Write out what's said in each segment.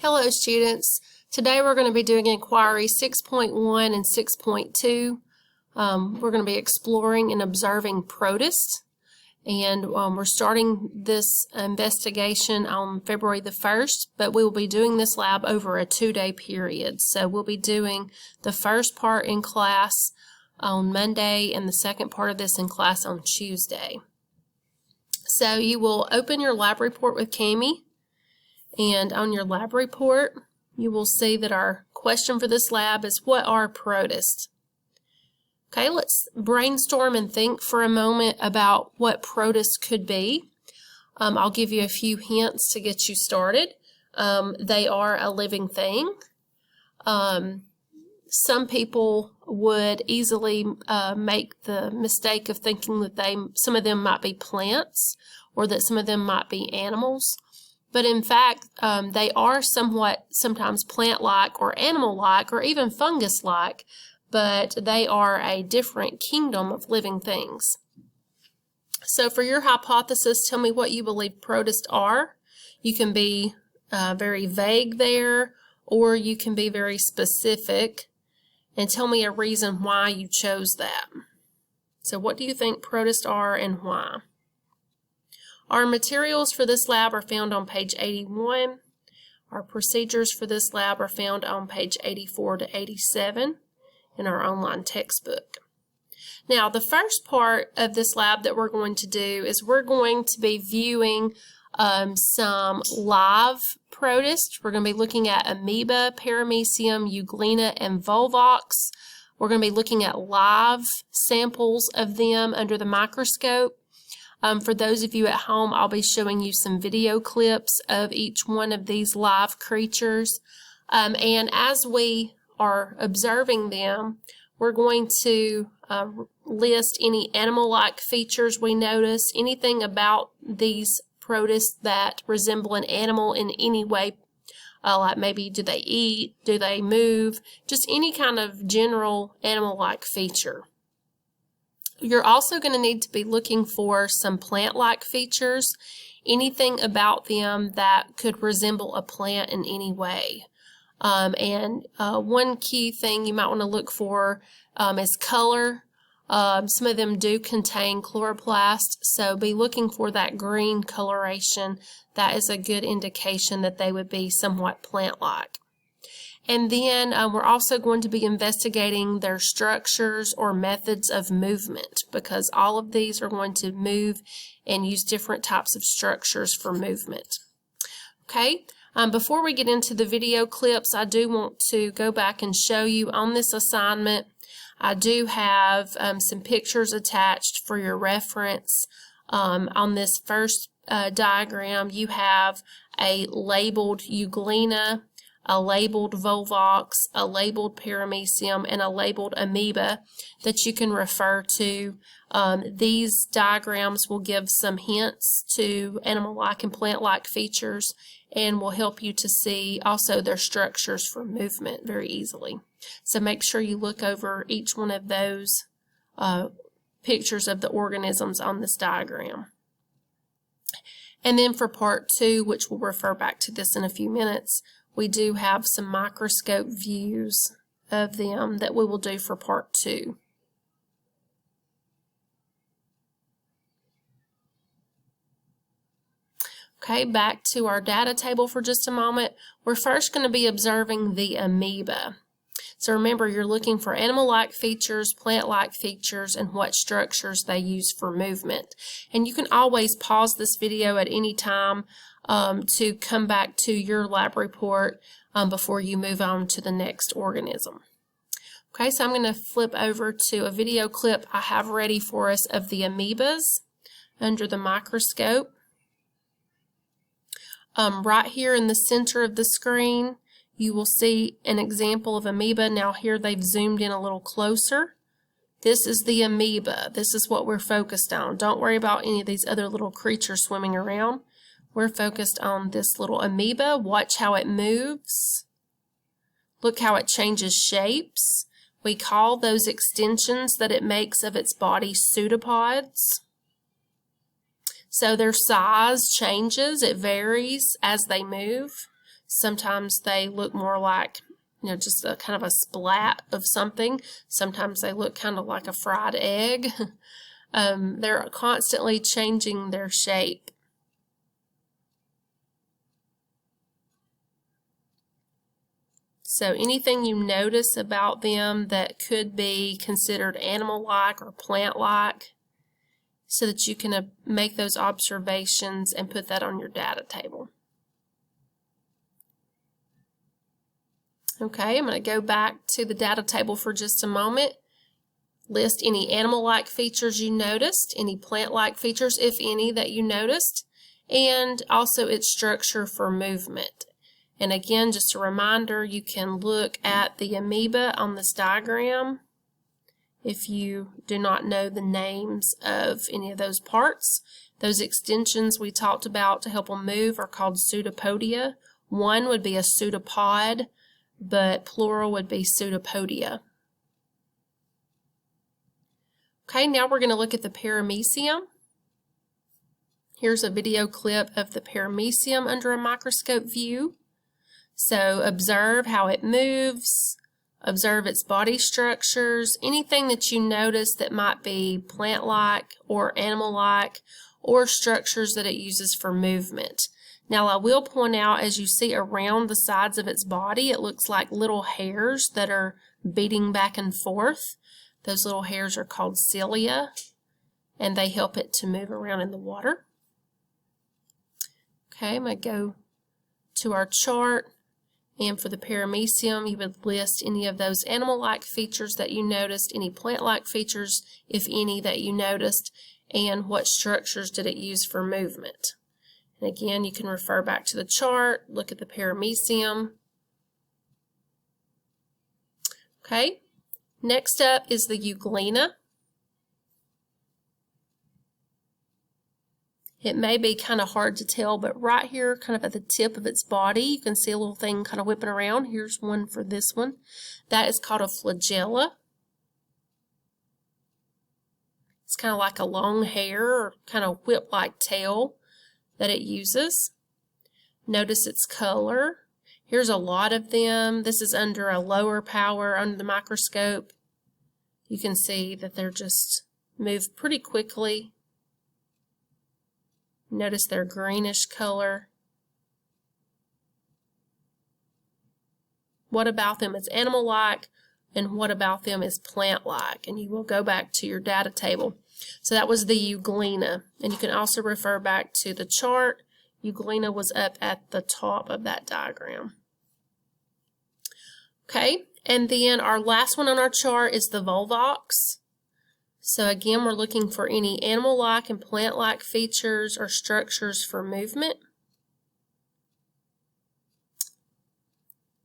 Hello students, today we're going to be doing inquiry 6.1 and 6.2. We're going to be exploring and observing protists, and we're starting this investigation on February the 1st, but we will be doing this lab over a 2-day period. So we'll be doing the first part in class on Monday and the second part of this in class on Tuesday. So you will open your lab report with Cami. And on your lab report, you will see that our question for this lab is, what are protists? Okay, let's brainstorm and think for a moment about what protists could be. I'll give you a few hints to get you started. They are a living thing. Some people would easily make the mistake of thinking that some of them might be plants or that some of them might be animals. But in fact, they are sometimes plant-like or animal-like or even fungus-like, but they are a different kingdom of living things. So for your hypothesis, tell me what you believe protists are. You can be very vague there, or you can be very specific, and tell me a reason why you chose that. So what do you think protists are and why? Our materials for this lab are found on page 81. Our procedures for this lab are found on page 84 to 87 in our online textbook. Now, the first part of this lab that we're going to do is we're going to be viewing some live protists. We're going to be looking at amoeba, paramecium, euglena, and volvox. We're going to be looking at live samples of them under the microscope. For those of you at home, I'll be showing you some video clips of each one of these live creatures. And as we are observing them, we're going to list any animal-like features we notice, anything about these protists that resemble an animal in any way, like maybe do they eat, do they move, just any kind of general animal-like feature. You're also going to need to be looking for some plant-like features, anything about them that could resemble a plant in any way. One key thing you might want to look for is color. Some of them do contain chloroplast, so be looking for that green coloration. That is a good indication that they would be somewhat plant-like. And then we're also going to be investigating their structures or methods of movement, because all of these are going to move and use different types of structures for movement. Okay, before we get into the video clips, I do want to go back and show you on this assignment. I do have some pictures attached for your reference. On this first diagram, you have a labeled euglena, a labeled volvox, a labeled paramecium, and a labeled amoeba that you can refer to. These diagrams will give some hints to animal-like and plant-like features and will help you to see also their structures for movement very easily. So make sure you look over each one of those pictures of the organisms on this diagram. And then for part 2, which we'll refer back to this in a few minutes, we do have some microscope views of them that we will do for part 2. Okay, back to our data table for just a moment. We're first going to be observing the amoeba. So remember, you're looking for animal-like features, plant-like features, and what structures they use for movement. And you can always pause this video at any time to come back to your lab report before you move on to the next organism. Okay, so I'm going to flip over to a video clip I have ready for us of the amoebas under the microscope. Right here in the center of the screen, you will see an example of amoeba. Now here they've zoomed in a little closer. This is the amoeba. This is what we're focused on. Don't worry about any of these other little creatures swimming around. We're focused on this little amoeba. Watch how it moves. Look how it changes shapes. We call those extensions that it makes of its body pseudopods. So their size changes, it varies as they move. Sometimes they look more like, just a kind of a splat of something. Sometimes they look kind of like a fried egg. They're constantly changing their shape. So anything you notice about them that could be considered animal-like or plant-like, so that you can make those observations and put that on your data table. Okay, I'm going to go back to the data table for just a moment. List any animal-like features you noticed, any plant-like features, if any, that you noticed, and also its structure for movement. And again, just a reminder, you can look at the amoeba on this diagram if you do not know the names of any of those parts. Those extensions we talked about to help them move are called pseudopodia. One would be a pseudopod, but plural would be pseudopodia. Okay, now we're going to look at the paramecium. Here's a video clip of the paramecium under a microscope view. So observe how it moves, observe its body structures, anything that you notice that might be plant-like or animal-like, or structures that it uses for movement. Now I will point out, as you see around the sides of its body, it looks like little hairs that are beating back and forth. Those little hairs are called cilia, and they help it to move around in the water. Okay, I'm going to go to our chart. And for the paramecium, you would list any of those animal-like features that you noticed, any plant-like features, if any, that you noticed, and what structures did it use for movement. And again, you can refer back to the chart, look at the paramecium. Okay, next up is the euglena. It may be kind of hard to tell, but right here, kind of at the tip of its body, you can see a little thing kind of whipping around. Here's one for this one. That is called a flagella. It's kind of like a long hair or kind of whip-like tail that it uses. Notice its color. Here's a lot of them. This is under a lower power under the microscope. You can see that they're just move pretty quickly. Notice their greenish color. What about them is animal-like, and what about them is plant-like? And you will go back to your data table. So that was the euglena. And you can also refer back to the chart. Euglena was up at the top of that diagram. Okay, and then our last one on our chart is the volvox. So again, we're looking for any animal-like and plant-like features or structures for movement.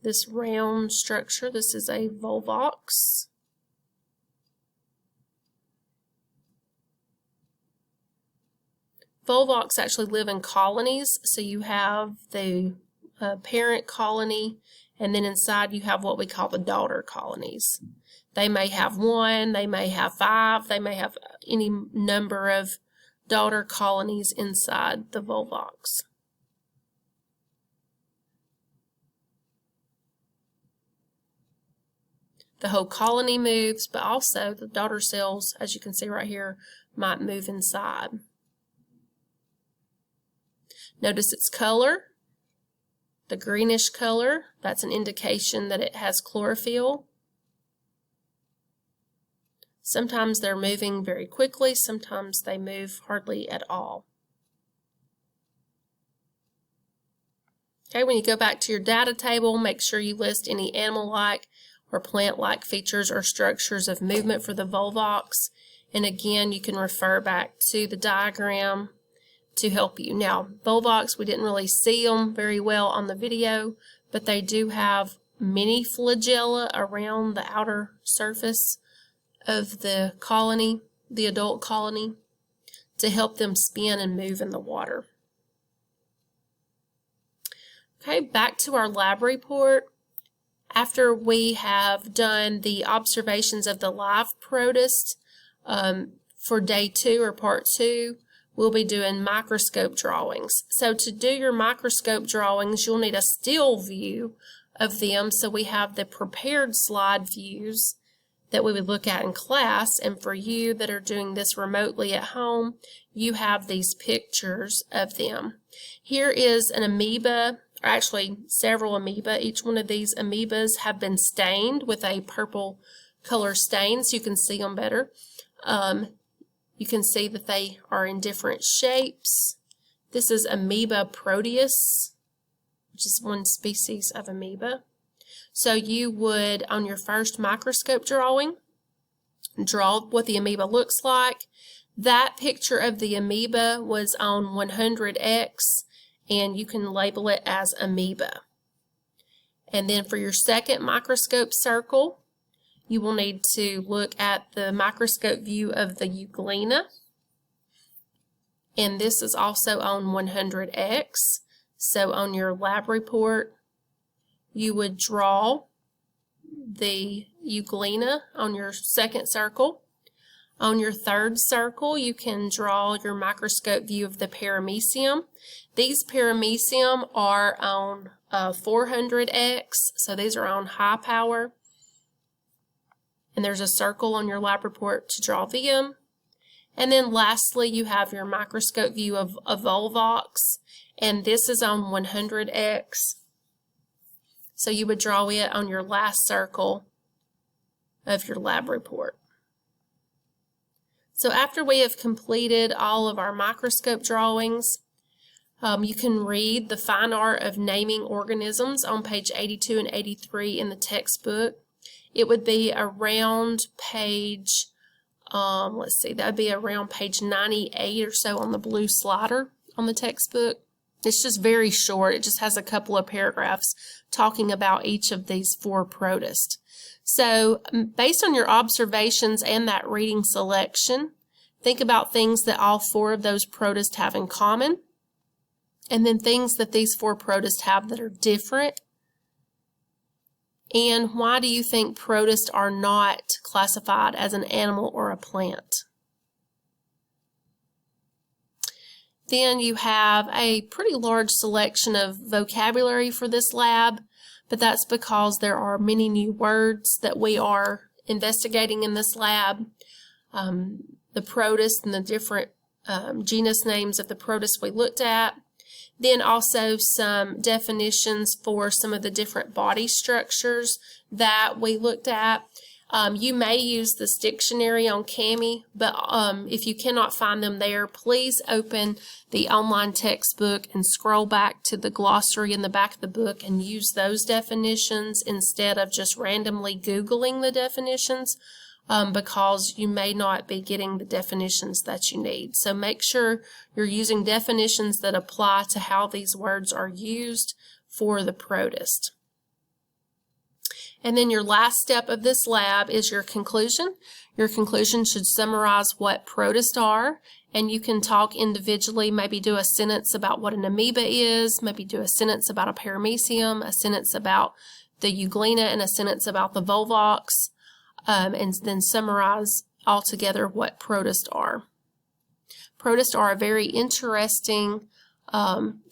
This round structure, this is a volvox. Volvox actually live in colonies, so you have the parent colony, and then inside you have what we call the daughter colonies. They may have 1, they may have 5, they may have any number of daughter colonies inside the volvox. The whole colony moves, but also the daughter cells, as you can see right here, might move inside. Notice its color, the greenish color. That's an indication that it has chlorophyll. Sometimes they're moving very quickly, sometimes they move hardly at all. Okay, when you go back to your data table, make sure you list any animal-like or plant-like features or structures of movement for the volvox. And again, you can refer back to the diagram to help you. Now, volvox, we didn't really see them very well on the video, but they do have many flagella around the outer surface of the colony, the adult colony, to help them spin and move in the water. Okay, back to our lab report. After we have done the observations of the live protist for day 2 or part 2, we'll be doing microscope drawings. So to do your microscope drawings, you'll need a still view of them. So we have the prepared slide views that we would look at in class, and for you that are doing this remotely at home, you have these pictures of them. Here is an amoeba, or actually several amoeba. Each one of these amoebas have been stained with a purple color stain so you can see them better. You can see that they are in different shapes. This is Amoeba proteus, which is one species of amoeba. So you would, on your first microscope drawing, draw what the amoeba looks like. That picture of the amoeba was on 100X, and you can label it as amoeba. And then for your second microscope circle, you will need to look at the microscope view of the euglena. And this is also on 100X. So on your lab report, you would draw the euglena on your second circle. On your third circle, you can draw your microscope view of the paramecium. These paramecium are on 400X, so these are on high power. And there's a circle on your lab report to draw them. And then lastly, you have your microscope view of a volvox, and this is on 100X. So you would draw it on your last circle of your lab report. So after we have completed all of our microscope drawings, you can read The Fine Art of Naming Organisms on page 82 and 83 in the textbook. It would be around page, let's see, that would be around page 98 or so on the blue slider on the textbook. It's just very short. It just has a couple of paragraphs talking about each of these 4 protists. So based on your observations and that reading selection, think about things that all 4 of those protists have in common, and then things that these 4 protists have that are different. And why do you think protists are not classified as an animal or a plant? Then you have a pretty large selection of vocabulary for this lab, but that's because there are many new words that we are investigating in this lab. The protists and the different genus names of the protists we looked at. Then also some definitions for some of the different body structures that we looked at. You may use this dictionary on Kami, but if you cannot find them there, please open the online textbook and scroll back to the glossary in the back of the book and use those definitions instead of just randomly Googling the definitions, because you may not be getting the definitions that you need. So make sure you're using definitions that apply to how these words are used for the protist. And then your last step of this lab is your conclusion. Your conclusion should summarize what protists are, and you can talk individually, maybe do a sentence about what an amoeba is, maybe do a sentence about a paramecium, a sentence about the euglena, and a sentence about the volvox, and then summarize altogether what protists are. Protists are a very interesting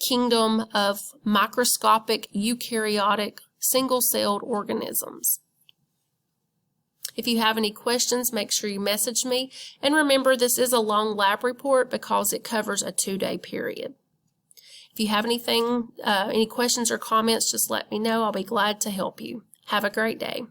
kingdom of microscopic eukaryotic single-celled organisms. If you have any questions, make sure you message me. And remember, this is a long lab report because it covers a 2-day period. If you have anything, any questions or comments, just let me know. I'll be glad to help you. Have a great day.